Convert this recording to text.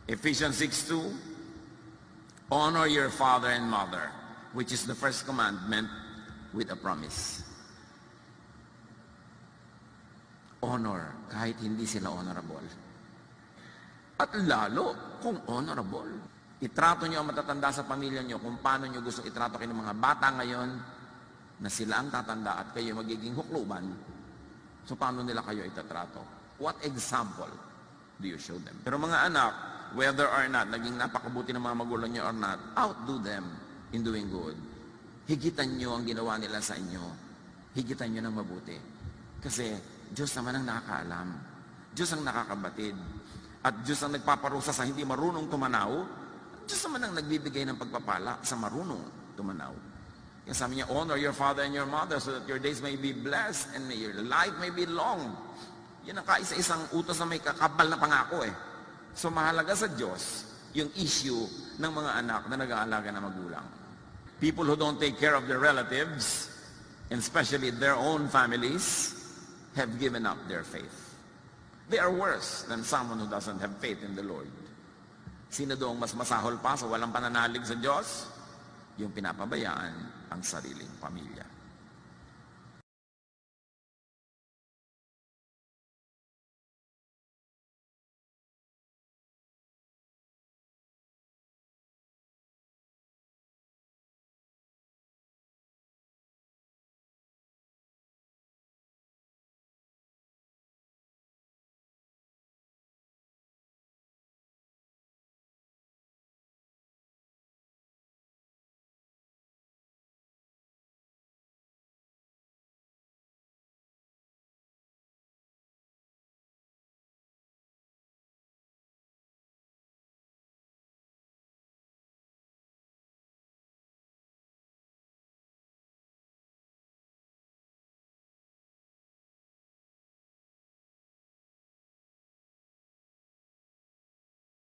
Ephesians 6:2, honor your father and mother, which is the first commandment with a promise. Honor, kahit hindi sila honorable. At lalo kung honorable. Itrato nyo ang matatanda sa pamilya nyo kung paano nyo gusto itrato kayo ng mga bata ngayon na sila ang tatanda at kayo magiging hukluban. So paano nila kayo itatrato? What example do you show them? Pero mga anak, whether or not, naging napakabuti ng mga magulang nyo or not, outdo them in doing good. Higitan nyo ang ginawa nila sa inyo. Higitan nyo ng mabuti. Kasi Diyos naman ang nakakaalam. Diyos ang nakakabatid. At Diyos ang nagpaparusa sa hindi marunong tumanaw. Diyos naman ang nagbibigay ng pagpapala sa marunong tumanaw. Kaya sabi niya, honor your father and your mother so that your days may be blessed and your life may be long. Yan ang kaisa-isang utos na may kakabal na pangako eh. So mahalaga sa Diyos yung issue ng mga anak na nag-aalaga na magulang. People who don't take care of their relatives, and especially their own families, have given up their faith. They are worse than someone who doesn't have faith in the Lord. Sino doong mas masahol pa sa walang pananalig sa Diyos? Yung pinapabayaan ang sariling pamilya.